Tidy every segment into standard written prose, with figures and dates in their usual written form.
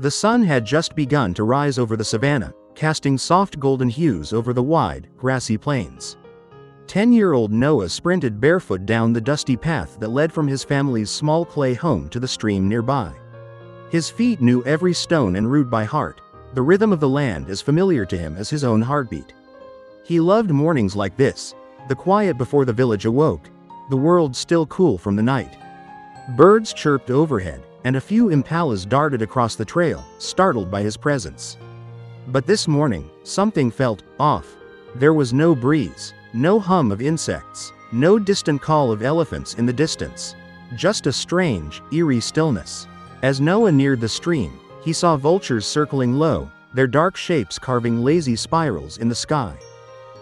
The sun had just begun to rise over the savanna, casting soft golden hues over the wide, grassy plains. 10-year-old Noah sprinted barefoot down the dusty path that led from his family's small clay home to the stream nearby. His feet knew every stone and root by heart, the rhythm of the land as familiar to him as his own heartbeat. He loved mornings like this, the quiet before the village awoke, the world still cool from the night. Birds chirped overhead, and a few impalas darted across the trail, startled by his presence. But this morning, something felt off. There was no breeze, no hum of insects, no distant call of elephants in the distance. Just a strange, eerie stillness. As Noah neared the stream, he saw vultures circling low, their dark shapes carving lazy spirals in the sky.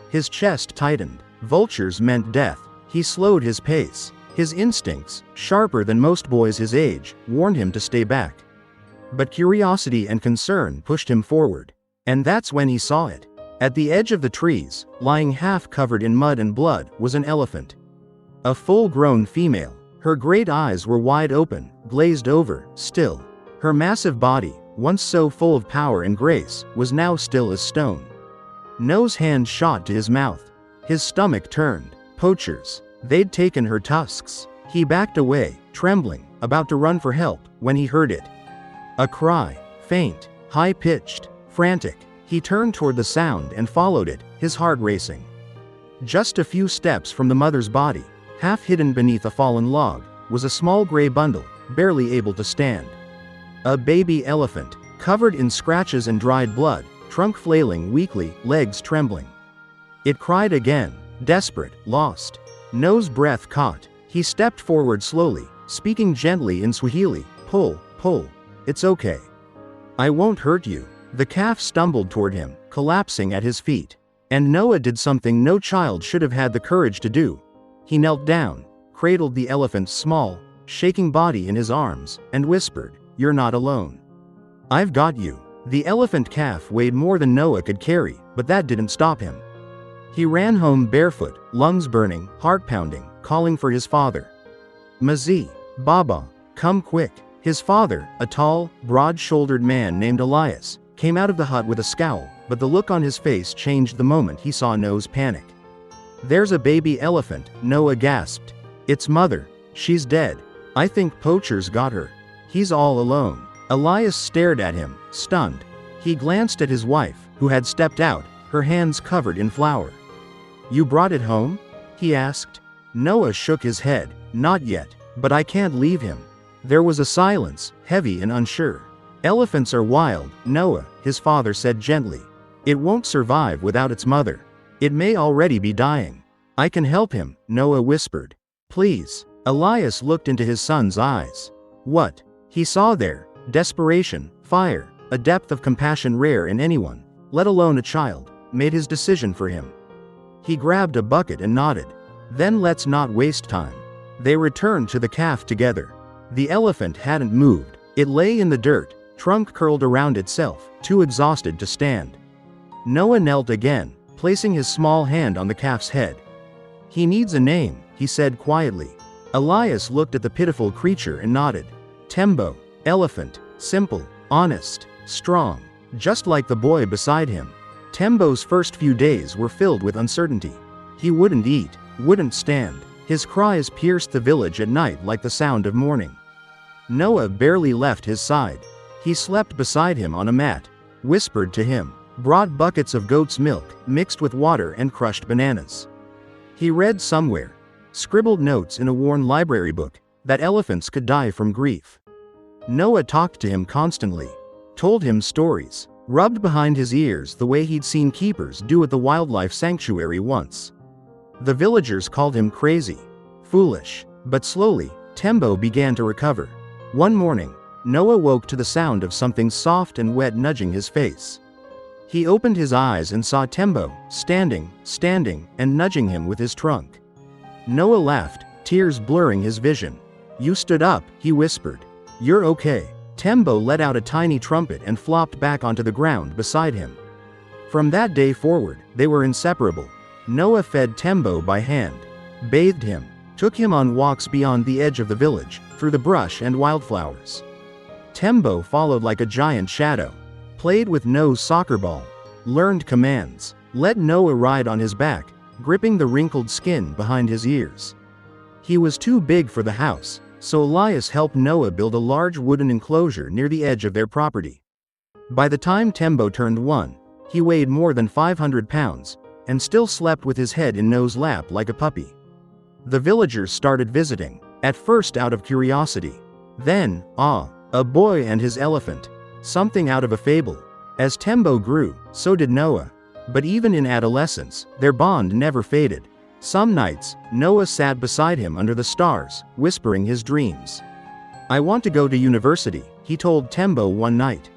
His chest tightened. Vultures meant death. He slowed his pace. His instincts, sharper than most boys his age, warned him to stay back. But curiosity and concern pushed him forward. And that's when he saw it. At the edge of the trees, lying half covered in mud and blood, was an elephant. A full-grown female. Her great eyes were wide open, glazed over, still. Her massive body, once so full of power and grace, was now still as stone. Noah's hand shot to his mouth. His stomach turned. Poachers. They'd taken her tusks. He backed away, trembling, about to run for help, when he heard it. A cry. Faint, high-pitched, frantic. He turned toward the sound and followed it, his heart racing. Just a few steps from the mother's body, half hidden beneath a fallen log, was a small gray bundle, barely able to stand. A baby elephant, covered in scratches and dried blood, trunk flailing weakly, legs trembling. It cried again, desperate, lost. Noah's breath caught. He stepped forward slowly, speaking gently in Swahili. Pull, pull. It's okay. I won't hurt you. The calf stumbled toward him, collapsing at his feet. And Noah did something no child should have had the courage to do. He knelt down, cradled the elephant's small, shaking body in his arms, and whispered, "You're not alone. I've got you." The elephant calf weighed more than Noah could carry, but that didn't stop him. He ran home barefoot, lungs burning, heart pounding, calling for his father. "Mazi, Baba, come quick." His father, a tall, broad-shouldered man named Elias, came out of the hut with a scowl, but the look on his face changed the moment he saw Noah's panic. "There's a baby elephant," Noah gasped. "Its mother. She's dead. I think poachers got her. He's all alone." Elias stared at him, stunned. He glanced at his wife, who had stepped out, her hands covered in flour. "You brought it home?" he asked. Noah shook his head. "Not yet, but I can't leave him." There was a silence, heavy and unsure. "Elephants are wild, Noah," his father said gently. "It won't survive without its mother. It may already be dying." "I can help him," Noah whispered. "Please." Elias looked into his son's eyes. What he saw there, desperation, fire, a depth of compassion rare in anyone, let alone a child, made his decision for him. He grabbed a bucket and nodded. "Then let's not waste time." They returned to the calf together. The elephant hadn't moved. It lay in the dirt, trunk curled around itself, too exhausted to stand. Noah knelt again, placing his small hand on the calf's head. "He needs a name," he said quietly. Elias looked at the pitiful creature and nodded. "Tembo, elephant, simple, honest, strong, just like the boy beside him." Tembo's first few days were filled with uncertainty. He wouldn't eat, wouldn't stand. His cries pierced the village at night like the sound of mourning. Noah barely left his side. He slept beside him on a mat, whispered to him, brought buckets of goat's milk, mixed with water and crushed bananas. He read somewhere, scribbled notes in a worn library book, that elephants could die from grief. Noah talked to him constantly, told him stories, rubbed behind his ears the way he'd seen keepers do at the wildlife sanctuary once. The villagers called him crazy, foolish, but slowly, Tembo began to recover. One morning, Noah woke to the sound of something soft and wet nudging his face. He opened his eyes and saw Tembo, standing, and nudging him with his trunk. Noah laughed, tears blurring his vision. "You stood up," he whispered. "You're okay." Tembo let out a tiny trumpet and flopped back onto the ground beside him. From that day forward, they were inseparable. Noah fed Tembo by hand, bathed him, took him on walks beyond the edge of the village, through the brush and wildflowers. Tembo followed like a giant shadow. Played with Noah's soccer ball. Learned commands. Let Noah ride on his back, gripping the wrinkled skin behind his ears. He was too big for the house, so Elias helped Noah build a large wooden enclosure near the edge of their property. By the time Tembo turned 1, he weighed more than 500 pounds, and still slept with his head in Noah's lap like a puppy. The villagers started visiting, at first out of curiosity. Then, a boy and his elephant. Something out of a fable. As Tembo grew, so did Noah. But even in adolescence, their bond never faded. Some nights, Noah sat beside him under the stars, whispering his dreams. "I want to go to university," he told Tembo one night.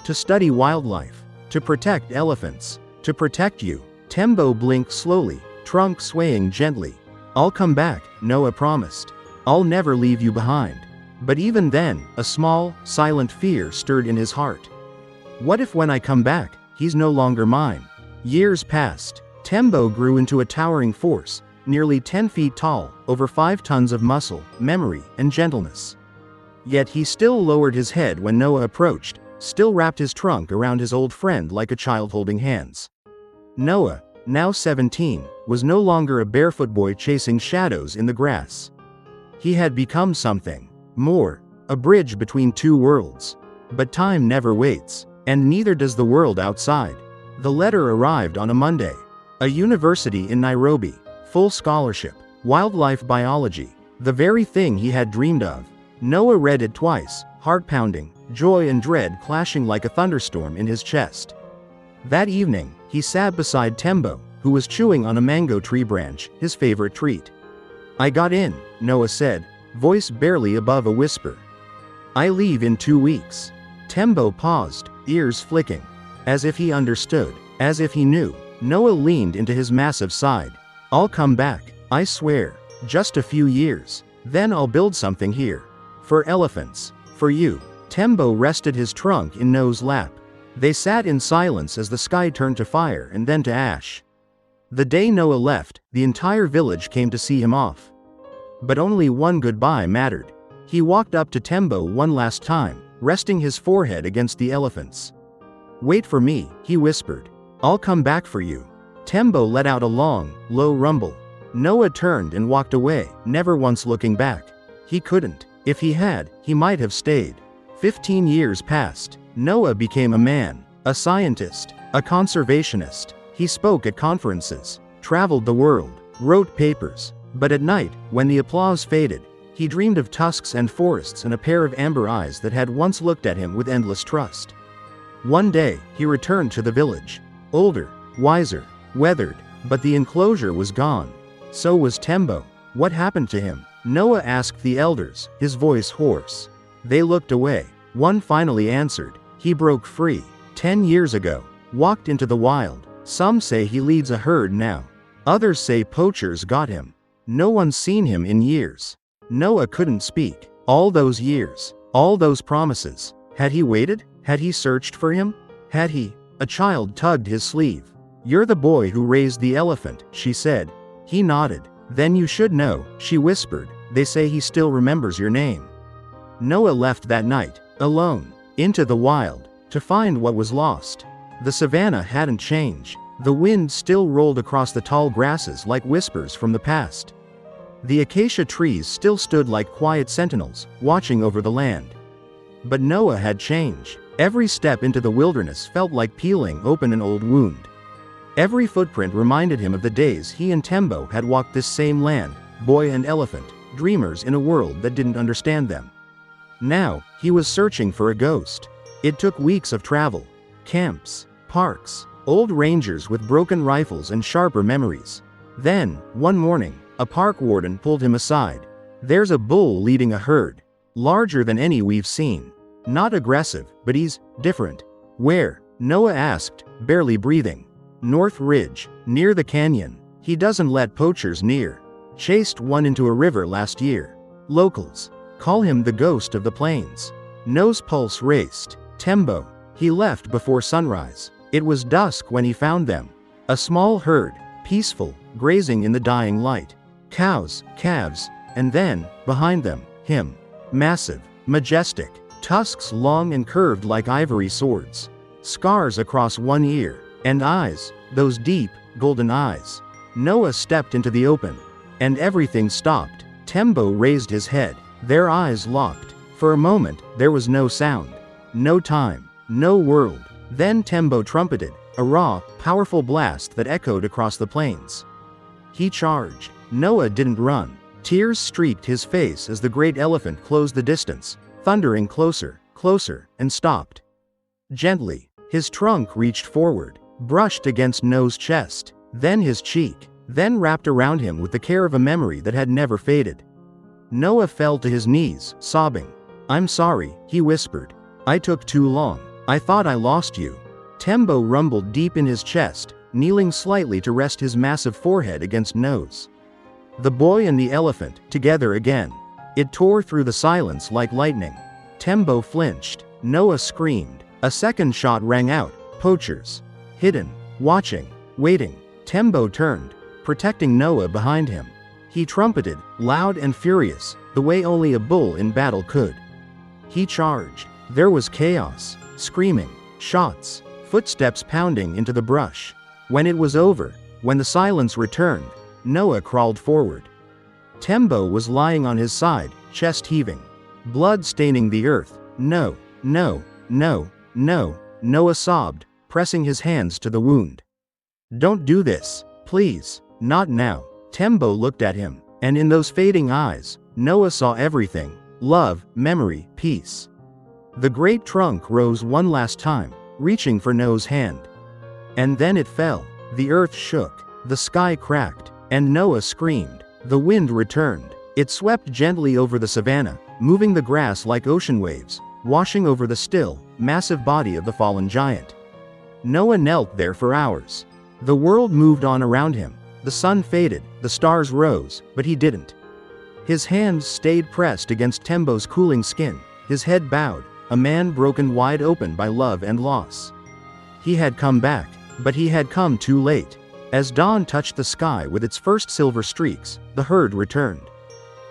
"To study wildlife. To protect elephants. To protect you." Tembo blinked slowly, trunk swaying gently. "I'll come back," Noah promised. "I'll never leave you behind." But even then, a small, silent fear stirred in his heart. What if when I come back, he's no longer mine? Years passed. Tembo grew into a towering force, nearly 10 feet tall, over 5 tons of muscle, memory, and gentleness. Yet he still lowered his head when Noah approached, still wrapped his trunk around his old friend like a child holding hands. Noah, now 17, was no longer a barefoot boy chasing shadows in the grass. He had become something more, a bridge between two worlds. But time never waits, and neither does the world outside. The letter arrived on a Monday. A university in Nairobi, full scholarship, wildlife biology, the very thing he had dreamed of. Noah read it twice, heart pounding, joy and dread clashing like a thunderstorm in his chest. That evening, he sat beside Tembo, who was chewing on a mango tree branch, his favorite treat. "I got in," Noah said, voice barely above a whisper. "I leave in 2 weeks." Tembo paused, ears flicking. As if he understood, as if he knew, Noah leaned into his massive side. "I'll come back, I swear. Just a few years. Then I'll build something here. For elephants. For you." Tembo rested his trunk in Noah's lap. They sat in silence as the sky turned to fire and then to ash. The day Noah left, the entire village came to see him off. But only one goodbye mattered. He walked up to Tembo one last time, resting his forehead against the elephant's. "Wait for me," he whispered. "I'll come back for you." Tembo let out a long, low rumble. Noah turned and walked away, never once looking back. He couldn't. If he had, he might have stayed. 15 years passed. Noah became a man, a scientist, a conservationist. He spoke at conferences, traveled the world, wrote papers. But at night, when the applause faded, he dreamed of tusks and forests and a pair of amber eyes that had once looked at him with endless trust. One day, he returned to the village. Older, wiser, weathered, but the enclosure was gone. So was Tembo. What happened to him? Noah asked the elders, his voice hoarse. They looked away. One finally answered. He broke free. 10 years ago. Walked into the wild. Some say he leads a herd now. Others say poachers got him. No one's seen him in years. Noah couldn't speak. All those years. All those promises. Had he waited? Had he searched for him? Had he? A child tugged his sleeve. "You're the boy who raised the elephant," she said. He nodded. "Then you should know," she whispered. "They say he still remembers your name." Noah left that night, alone, into the wild, to find what was lost. The savannah hadn't changed. The wind still rolled across the tall grasses like whispers from the past. The acacia trees still stood like quiet sentinels, watching over the land. But Noah had changed. Every step into the wilderness felt like peeling open an old wound. Every footprint reminded him of the days he and Tembo had walked this same land, boy and elephant, dreamers in a world that didn't understand them. Now, he was searching for a ghost. It took weeks of travel, camps, parks, old rangers with broken rifles and sharper memories. Then, one morning, a park warden pulled him aside. "There's a bull leading a herd. Larger than any we've seen. Not aggressive, but he's different." "Where?" Noah asked, barely breathing. "North Ridge, near the canyon. He doesn't let poachers near. Chased one into a river last year. Locals call him the ghost of the plains." Noah's pulse raced. Tembo. He left before sunrise. It was dusk when he found them. A small herd, peaceful, grazing in the dying light. Cows, calves, and then, behind them, him. Massive, majestic. tusks long and curved like ivory swords, scars across one ear, and eyes, those deep, golden eyes. Noah stepped into the open, and everything stopped. Tembo raised his head, their eyes locked. For a moment, there was no sound, no time, no world. Then Tembo trumpeted, a raw, powerful blast that echoed across the plains. He charged. Noah didn't run. Tears streaked his face as the great elephant closed the distance, thundering closer, closer, and stopped. Gently, his trunk reached forward, brushed against Noah's chest, then his cheek, then wrapped around him with the care of a memory that had never faded. Noah fell to his knees, sobbing. "I'm sorry," he whispered. "I took too long. I thought I lost you." Tembo rumbled deep in his chest, kneeling slightly to rest his massive forehead against Noah's. The boy and the elephant, together again. It tore through the silence like lightning. Tembo flinched. Noah screamed. A second shot rang out. Poachers. Hidden. Watching. Waiting. Tembo turned, protecting Noah behind him. He trumpeted, loud and furious, the way only a bull in battle could. He charged. There was chaos, screaming, shots, footsteps pounding into the brush. When it was over, when the silence returned, Noah crawled forward. Tembo was lying on his side, chest heaving, blood staining the earth. "No, no, no, no," Noah sobbed, pressing his hands to the wound. "Don't do this, please, not now." Tembo looked at him, and in those fading eyes, Noah saw everything: love, memory, peace. The great trunk rose one last time, reaching for Noah's hand. And then it fell. The earth shook, the sky cracked, and Noah screamed. The wind returned. It swept gently over the savanna, moving the grass like ocean waves, washing over the still, massive body of the fallen giant. Noah knelt there for hours. The world moved on around him. The sun faded, the stars rose, but he didn't. His hands stayed pressed against Tembo's cooling skin, his head bowed, a man broken wide open by love and loss. He had come back, but he had come too late. As dawn touched the sky with its first silver streaks, the herd returned.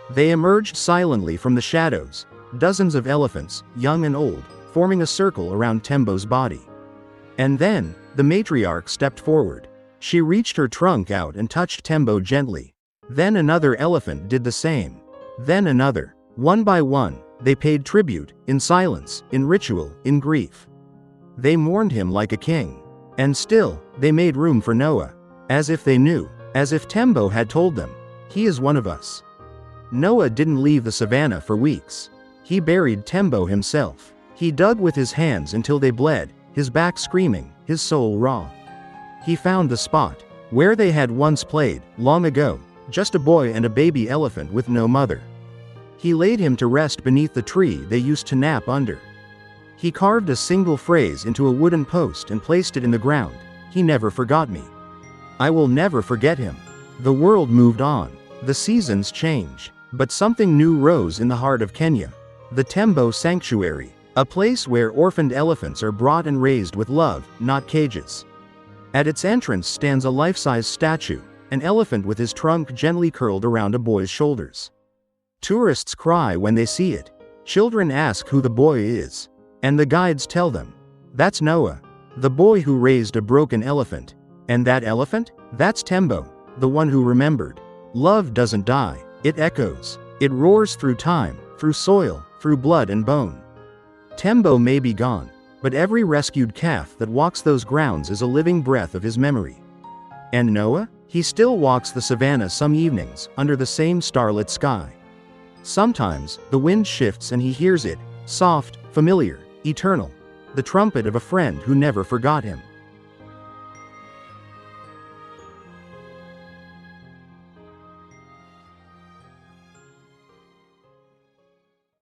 They emerged silently from the shadows, dozens of elephants, young and old, forming a circle around Tembo's body. And then, the matriarch stepped forward. She reached her trunk out and touched Tembo gently. Then another elephant did the same. Then another. One by one, they paid tribute, in silence, in ritual, in grief. They mourned him like a king. And still, they made room for Noah. As if they knew, as if Tembo had told them, "He is one of us." Noah didn't leave the savannah for weeks. He buried Tembo himself. He dug with his hands until they bled, his back screaming, his soul raw. He found the spot, where they had once played, long ago, just a boy and a baby elephant with no mother. He laid him to rest beneath the tree they used to nap under. He carved a single phrase into a wooden post and placed it in the ground: "He never forgot me. I will never forget him." The world moved on. The seasons changed. But something new rose in the heart of Kenya. The Tembo Sanctuary, a place where orphaned elephants are brought and raised with love, not cages. At its entrance stands a life-size statue, an elephant with his trunk gently curled around a boy's shoulders. Tourists cry when they see it. Children ask who the boy is. And the guides tell them, "That's Noah, the boy who raised a broken elephant. And that elephant? That's Tembo, the one who remembered." Love doesn't die, it echoes. It roars through time, through soil, through blood and bone. Tembo may be gone, but every rescued calf that walks those grounds is a living breath of his memory. And Noah? He still walks the savannah some evenings, under the same starlit sky. Sometimes, the wind shifts and he hears it, soft, familiar, eternal. The trumpet of a friend who never forgot him.